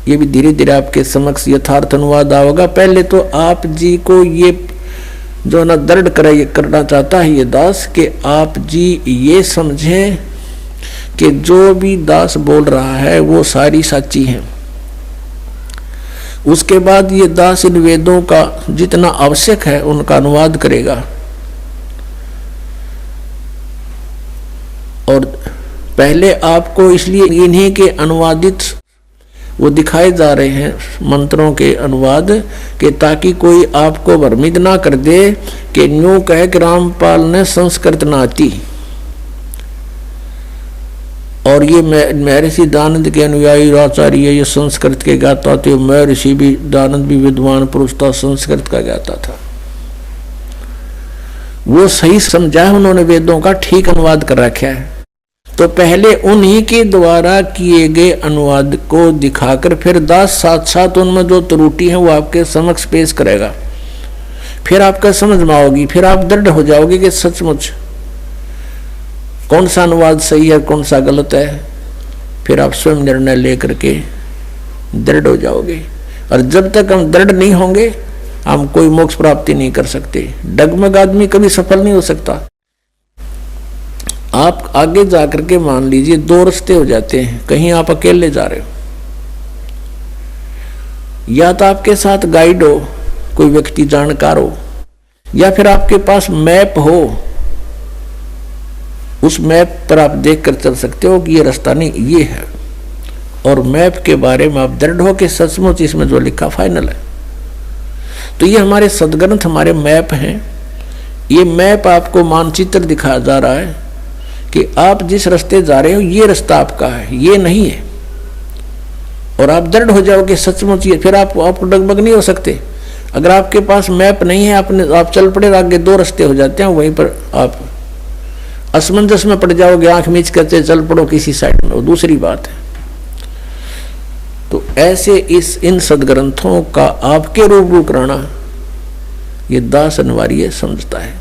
ये भी धीरे धीरे आपके समक्ष यथार्थ अनुवाद आएगा। पहले तो आप जी को ये जो ना दृढ़ करना चाहता है ये दास कि आप जी ये समझें कि जो भी दास बोल रहा है वो सारी सच्ची है। उसके बाद ये दास इन वेदों का जितना आवश्यक है उनका अनुवाद करेगा। और पहले आपको इसलिए इन्हीं के अनुवादित वो दिखाए जा रहे हैं मंत्रों के अनुवाद कि ताकि कोई आपको भ्रमित ना कर दे कि न्यू कह कि रामपाल ने संस्कृत ना आती। और ये महर्षि दानंद के अनुयायी आचार्य ये संस्कृत के गाता थे। महर्षि भी दानंद भी विद्वान पुरुष था, संस्कृत का गाता था। वो सही समझा उन्होंने, वेदों का ठीक अनुवाद कर रखा है। तो पहले उन्हीं के द्वारा किए गए अनुवाद को दिखाकर फिर दास साथ साथ उनमें जो त्रुटि है वो आपके समक्ष पेश करेगा। फिर आपका समझ में आओगी, फिर आप दृढ़ हो जाओगे कि सचमुच कौन सा अनुवाद सही है कौन सा गलत है। फिर आप स्वयं निर्णय लेकर के दृढ़ हो जाओगे। और जब तक हम दृढ़ नहीं होंगे हम कोई मोक्ष प्राप्ति नहीं कर सकते। डगमग आदमी कभी सफल नहीं हो सकता। आप आगे जाकर के मान लीजिए दो रास्ते हो जाते हैं। कहीं आप अकेले जा रहे हो, या तो आपके साथ गाइड हो, कोई व्यक्ति जानकार हो, या फिर आपके पास मैप हो। उस मैप पर आप देख कर चल सकते हो कि ये रास्ता नहीं ये है। और मैप के बारे में आप दृढ़ हो कि सचमुच इसमें जो लिखा फाइनल है। तो ये हमारे सदग्रंथ हमारे मैप हैं। ये मैप आपको मानचित्र दिखाया जा रहा है कि आप जिस रास्ते जा रहे हो ये रास्ता आपका है, ये नहीं है। और आप दृढ़ हो जाओगे सचमुच ये, फिर आप डगमग नहीं हो सकते। अगर आपके पास मैप नहीं है आप चल पड़े, आगे दो रास्ते हो जाते हैं, वहीं पर आप असमंजस में पड़ जाओगे, आंख मीच करते चल पड़ो किसी साइड में, वो दूसरी बात है। तो ऐसे इन सदग्रंथों का आपके रूबरू कराना ये दास अनिवार्य समझता है।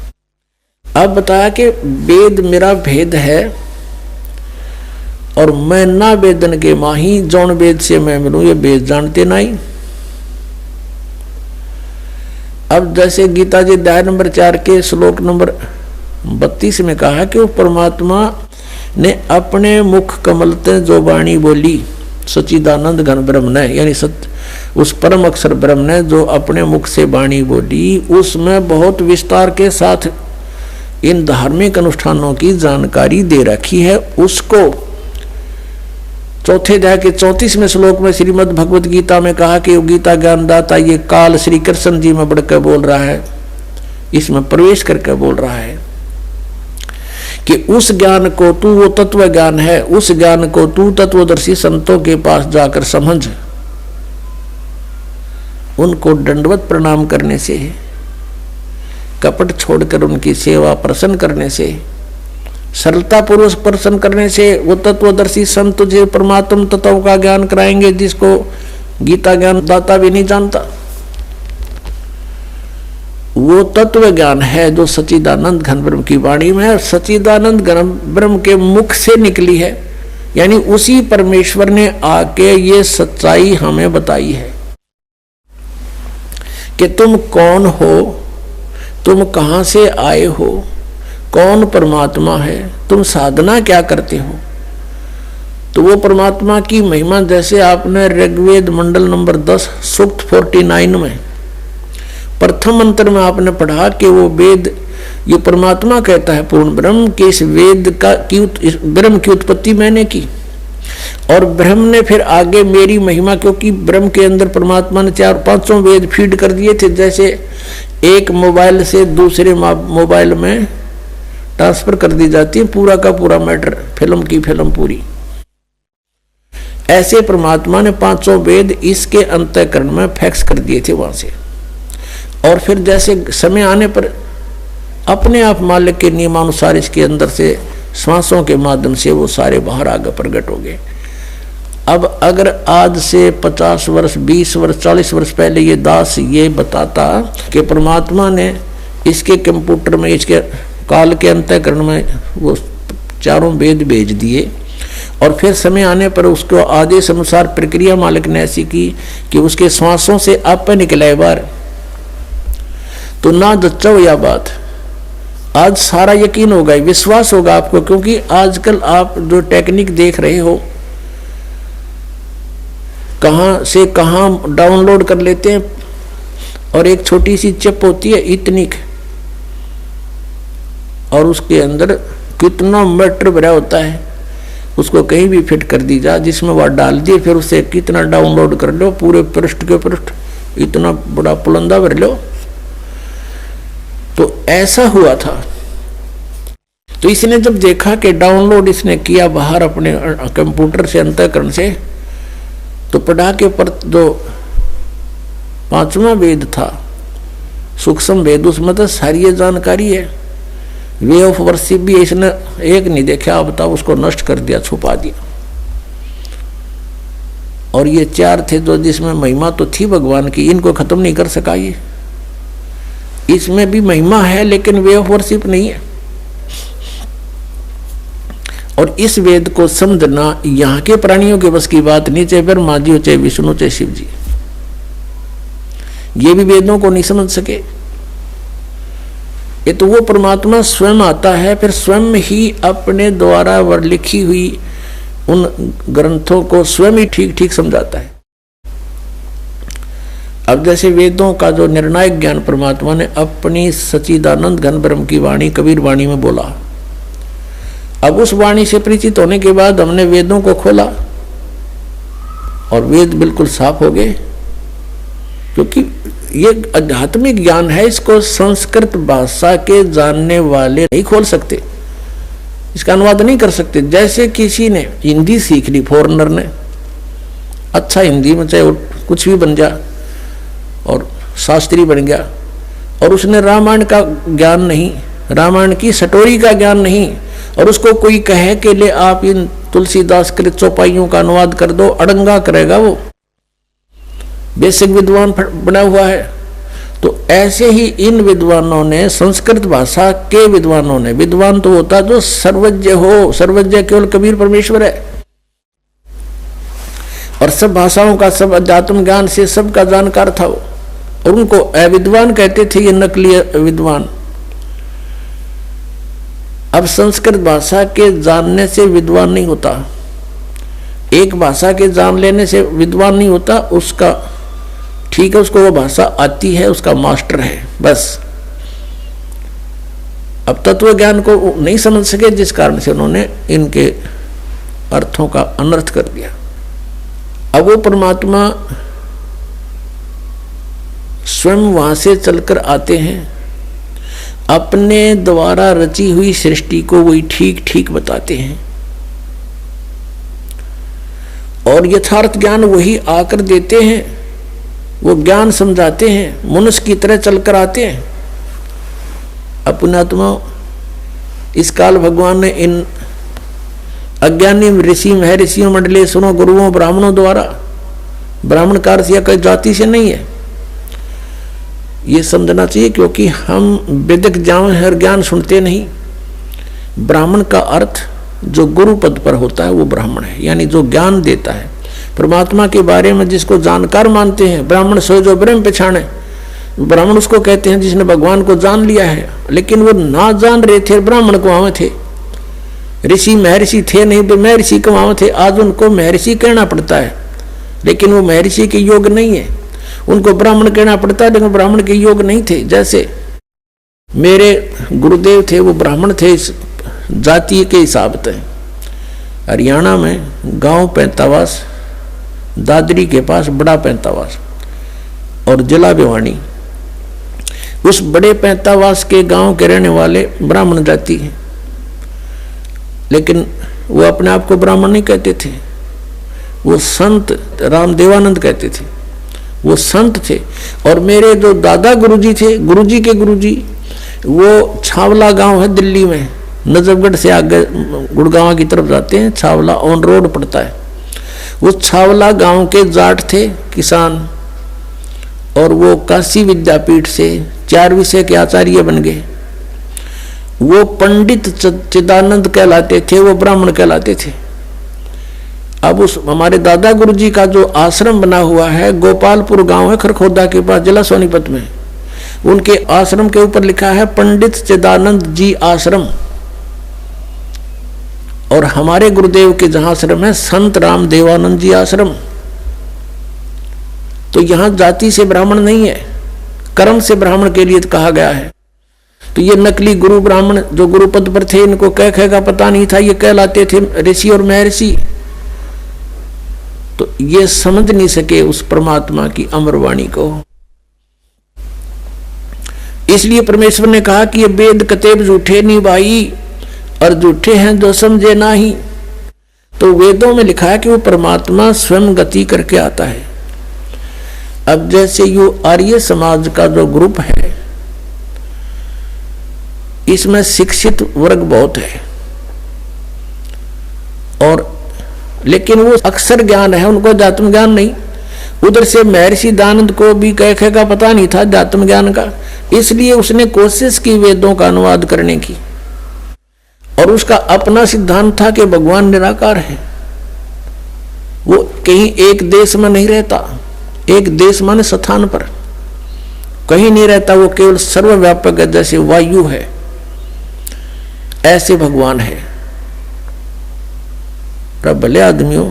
अब बताया कि वेद मेरा भेद है और मैं ना वेदन के माही, जौन वेद से मैं मिलूं ये वेद जानते नहीं। अब जैसे गीता जी अध्याय नंबर 4 के श्लोक नंबर 32 में कहा कि वो परमात्मा ने अपने मुख कमल से जो वाणी बोली, सच्चिदानंद घन ब्रह्म ने, यानी उस परम अक्षर ब्रह्म ने जो अपने मुख से वाणी बोली, उसमें बहुत विस्तार के साथ इन धार्मिक अनुष्ठानों की जानकारी दे रखी है। उसको चौथे अध्याय के 34वें श्लोक में श्रीमद् भगवत गीता में कहा कि गीता ज्ञानदाता ये काल श्री कृष्ण जी में बढ़कर बोल रहा है, इसमें प्रवेश करके बोल रहा है कि उस ज्ञान को तू, वो तत्व ज्ञान है, उस ज्ञान को तू तत्वदर्शी संतों के पास जाकर समझ। उनको दंडवत प्रणाम करने से, कपट छोड़कर उनकी सेवा प्रसन्न करने से, सरलता पूर्वक प्रसन्न करने से वो तत्वदर्शी संत तुझे परमात्म तत्व का ज्ञान कराएंगे जिसको गीता ज्ञान दाता भी नहीं जानता। वो तत्व ज्ञान है जो सच्चिदानंद घन ब्रह्म की वाणी में है, सच्चिदानंद घन ब्रह्म के मुख से निकली है। यानी उसी परमेश्वर ने आके ये सच्चाई हमें बताई है कि तुम कौन हो, तुम कहां से आए हो, कौन परमात्मा है, तुम साधना क्या करते हो। तो वो परमात्मा की महिमा जैसे आपने ऋग्वेद मंडल नंबर 10 सूक्त 49 में प्रथम मंत्र में आपने पढ़ा कि वो वेद ये परमात्मा कहता है पूर्ण ब्रह्म कि इस वेद का इस ब्रह्म की उत्पत्ति मैंने की। और ब्रह्म ने फिर आगे मेरी महिमा, क्योंकि ब्रह्म के अंदर परमात्मा ने 4-5 वेद फीड कर दिए थे, जैसे एक मोबाइल से दूसरे मोबाइल में ट्रांसफर कर दी जाती है पूरा का पूरा मैटर, फिल्म की फिल्म पूरी। ऐसे परमात्मा ने 5 वेद इसके अंतःकरण में फैक्स कर दिए थे वहां से। और फिर जैसे समय आने पर अपने आप मालिक के नियमानुसार इसके अंदर से श्वासों के माध्यम से वो सारे बाहर आगे प्रकट हो गए। अब अगर आज से 50 वर्ष 20 वर्ष 40 वर्ष पहले ये दास ये बताता कि परमात्मा ने इसके कंप्यूटर में इसके काल के अंतःकरण में वो चारों वेद भेज दिए। और फिर समय आने पर उसको आदेश अनुसार प्रक्रिया मालिक ने ऐसी की कि उसके श्वासों से आप निकले बार। तो ना जच्चो या बात, आज सारा यकीन होगा, विश्वास होगा आपको, क्योंकि आजकल आप जो टेक्निक देख रहे हो कहां से कहां डाउनलोड कर लेते हैं, और एक छोटी सी चिप होती है इतनी, और उसके अंदर कितना मैटर भरा होता है, उसको कहीं भी फिट कर दी जा, जिसमें वह डाल दिए, फिर उसे कितना डाउनलोड कर लो, पूरे पृष्ठ के पृष्ठ इतना बड़ा पुलंदा भर लो। तो ऐसा हुआ था। तो इसने जब देखा कि डाउनलोड इसने किया बाहर अपने कंप्यूटर से, अंतःकरण से, तो पढ़ा के पर जो 5वां वेद था सूक्ष्म वेद, उसमें तो सारी ये जानकारी है। वे ऑफ वर्शिप भी इसने एक नहीं देखा, आप बताओ, उसको नष्ट कर दिया, छुपा दिया। और ये 4 थे जो जिसमें महिमा तो थी भगवान की, इनको खत्म नहीं कर सका ये। इसमें भी महिमा है लेकिन वे ऑफ वर्शिप नहीं है। और इस वेद को समझना यहाँ के प्राणियों के बस की बात नहीं, चाहे ब्रह्मा जी हो, चाहे विष्णु, चाहे शिव जी, ये भी वेदों को नहीं समझ सके। ये तो वो परमात्मा स्वयं आता है, फिर स्वयं ही अपने द्वारा लिखी हुई उन ग्रंथों को स्वयं ही ठीक ठीक समझाता है। अब जैसे वेदों का जो निर्णायक ज्ञान परमात्मा ने अपनी सच्चिदानंद घन ब्रह्म की वाणी कबीर वाणी में बोला, अब उस वाणी से परिचित होने के बाद हमने वेदों को खोला और वेद बिल्कुल साफ हो गए, क्योंकि ये आध्यात्मिक ज्ञान है, इसको संस्कृत भाषा के जानने वाले नहीं खोल सकते, इसका अनुवाद नहीं कर सकते। जैसे किसी ने हिंदी सीख ली, फॉरेनर ने, अच्छा हिंदी में चाहे कुछ भी बन जा और शास्त्री बन गया, और उसने रामायण का ज्ञान नहीं, रामायण की स्टोरी का ज्ञान नहीं, और उसको कोई कहे कि ले आप इन तुलसीदास कृत चौपाइयों का अनुवाद कर दो, अड़ंगा करेगा वो, बेसिक विद्वान बना हुआ है। तो ऐसे ही इन विद्वानों ने, संस्कृत भाषा के विद्वानों ने, विद्वान तो होता जो सर्वज्ञ हो, सर्वज्ञ केवल कबीर परमेश्वर है, और सब भाषाओं का, सब अध्यात्म ज्ञान से सबका जानकार था वो, और उनको अविद्वान कहते थे, ये नकली विद्वान। अब संस्कृत भाषा के जानने से विद्वान नहीं होता, एक भाषा के जान लेने से विद्वान नहीं होता, उसका ठीक है, उसको वो भाषा आती है, उसका मास्टर है, बस। अब तत्व ज्ञान को नहीं समझ सके, जिस कारण से उन्होंने इनके अर्थों का अनर्थ कर दिया। अब वो परमात्मा स्वयं वहां से चलकर आते हैं, अपने द्वारा रची हुई सृष्टि को वही ठीक ठीक बताते हैं, और यथार्थ ज्ञान वही आकर देते हैं, वो ज्ञान समझाते हैं, मनुष्य की तरह चलकर आते हैं। अपनात्मा इस काल भगवान ने इन अज्ञानी ऋषि महर्षियों मंडलेश्वरों गुरुओं ब्राह्मणों द्वारा, ब्राह्मण का अर्थ कोई जाति से नहीं है, ये समझना चाहिए, क्योंकि हम वेदिक ज्ञान सुनते नहीं। ब्राह्मण का अर्थ जो गुरु पद पर होता है वो ब्राह्मण है, यानी जो ज्ञान देता है परमात्मा के बारे में, जिसको जानकार मानते हैं। ब्राह्मण सो जो ब्रह्म पहचाने, ब्राह्मण उसको कहते हैं जिसने भगवान को जान लिया है, लेकिन वो ना जान रहे थे, ब्राह्मण को वहां थे, ऋषि महर्षि थे नहीं, तो महर्षि को वहां थे। आज उनको महर्षि कहना पड़ता है, लेकिन वो महर्षि के योग नहीं है, उनको ब्राह्मण कहना पड़ता है, लेकिन ब्राह्मण के योग नहीं थे। जैसे मेरे गुरुदेव थे, वो ब्राह्मण थे इस जाति के हिसाब से। हरियाणा में गांव पैंतावास, दादरी के पास बड़ा पैंतावास और जिला भिवानी, उस बड़े पैंतावास के गांव के रहने वाले ब्राह्मण जाति हैं, लेकिन वो अपने आप को ब्राह्मण नहीं कहते थे, वो संत रामदेवानंद कहते थे, वो संत थे। और मेरे जो दादा गुरुजी थे, गुरुजी के गुरुजी, वो छावला गांव है दिल्ली में, नजफगढ़ से आगे गुड़गांव की तरफ जाते हैं, छावला ऑन रोड पड़ता है। वो छावला गांव के जाट थे, किसान, और वो काशी विद्यापीठ से 4 विषय के आचार्य बन गए। वो पंडित चिदानंद कहलाते थे, वो ब्राह्मण कहलाते थे। अब उस हमारे दादा गुरु जी का जो आश्रम बना हुआ है, गोपालपुर गांव है खरखोदा के पास, जिला सोनीपत में, उनके आश्रम के ऊपर लिखा है पंडित चिदानंद जी आश्रम। और हमारे गुरुदेव के जहां आश्रम है संत राम देवानंद जी आश्रम। तो यहां जाति से ब्राह्मण नहीं है, कर्म से ब्राह्मण के लिए कहा गया है। तो ये नकली गुरु ब्राह्मण जो गुरु पद पर थे, इनको कह का पता नहीं था, ये कहलाते थे ऋषि और महर्षि। तो ये समझ नहीं सके उस परमात्मा की अमरवाणी को। इसलिए परमेश्वर ने कहा कि ये वेद कतेब झूठे नहीं भाई, और झूठे हैं जो समझे नहीं। तो वेदों में लिखा है कि वो परमात्मा स्वयं गति करके आता है। अब जैसे ये आर्य समाज का जो ग्रुप है, इसमें शिक्षित वर्ग बहुत है, और लेकिन वो अक्षर ज्ञान है, उनको अध्यात्म ज्ञान नहीं। उधर से महर्षि दानंद को भी कह का पता नहीं था अध्यात्म ज्ञान का, इसलिए उसने कोशिश की वेदों का अनुवाद करने की, और उसका अपना सिद्धांत था कि भगवान निराकार है। वो कहीं एक देश में नहीं रहता, एक देश माने स्थान पर कहीं नहीं रहता, वो केवल सर्वव्यापक है, जैसे वायु है ऐसे भगवान है। भले आदमियों,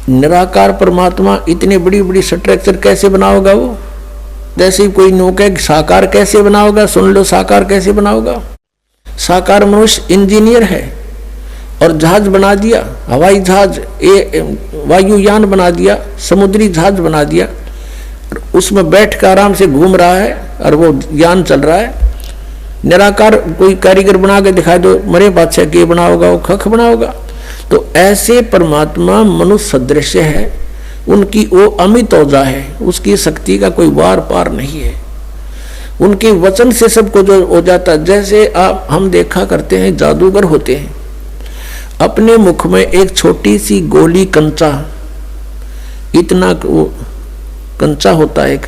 निराकार परमात्मा इतनी बड़ी बड़ी स्ट्रक्चर कैसे बनाओगा वो? जैसे कोई नौका साकार कैसे बनाओगा, सुन लो साकार कैसे बनाओगा। साकार मनुष्य इंजीनियर है और जहाज बना दिया, हवाई जहाज, वायुयान बना दिया, समुद्री जहाज बना दिया, उसमें बैठ कर आराम से घूम रहा है और वो यान चल रहा है। निराकार कोई कारीगर बना के दिखा दो, मरे बादशाह के बनाओगा, वो खख बनाओगा। तो ऐसे परमात्मा मनुष्य सदृश है, उनकी वो अमित औजा है, उसकी शक्ति का कोई वार पार नहीं है। उनके वचन से सबको जो हो जाता है। जैसे आप हम देखा करते हैं जादूगर होते हैं, अपने मुख में एक छोटी सी गोली कंचा, इतना वो कंचा होता है,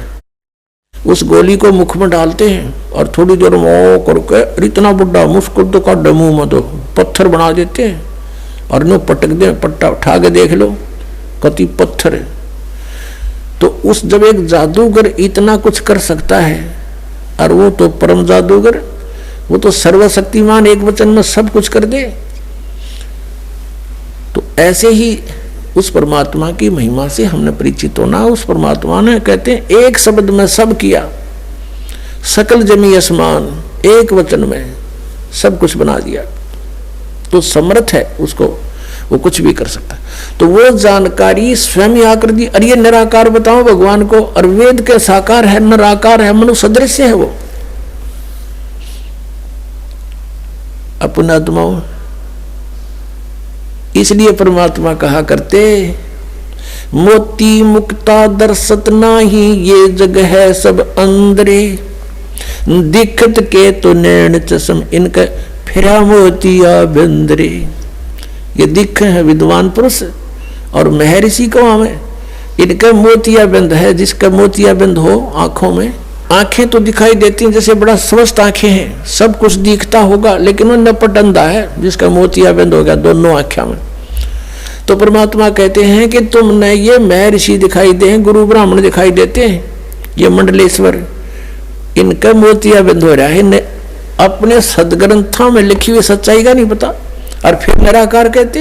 उस गोली को मुख में डालते हैं और थोड़ी देर में करके इतना बड़ा मुस्कुल तो का मुंह में दो पत्थर बना देते हैं, और नो पटक दे, पट्टा उठा के देख लो कति पत्थर है। तो उस जब एक जादूगर इतना कुछ कर सकता है, और वो तो परम जादूगर, वो तो सर्वशक्तिमान, एक वचन में सब कुछ कर दे। तो ऐसे ही उस परमात्मा की महिमा से हमने परिचित होना। उस परमात्मा ने कहते हैं एक शब्द में सब किया, सकल जमी आसमान, एक वचन में सब कुछ बना दिया। तो समर्थ है उसको, वो कुछ भी कर सकता है। तो वो जानकारी स्वयं ही आकर दी। अरे ये निराकार बताओ भगवान को, और वेद के साकार है, निराकार है, मनुष्य सदृश है वो। अपनात्माओं, इसलिए परमात्मा कहा करते, मोती मुक्ता दर्शत नाही, ये जग है सब अंदरे, दिखत के तो नैन चश्म, इनका फिरा मोतिया बिंदरे। ये दिख है विद्वान पुरुष और महर्षि को हमें, इनका मोतिया बिंद है, जिसका मोतिया बिंद हो आंखों में। आंखें तो दिखाई देती हैं, जैसे बड़ा स्वस्थ आंखें हैं, सब कुछ दिखता होगा, लेकिन वो नपट अंधा है जिसका मोतिया बिंद हो गया दोनों आंखों में। तो परमात्मा कहते हैं कि तुमने ये महर्षि दिखाई दे, गुरु ब्राह्मण दिखाई देते हैं, ये मंडलेश्वर, इनका मोतिया बिंद हो रहा है, अपने सदग्रंथों में लिखी हुई सच्चाई का नहीं पता, और फिर निराकार कहते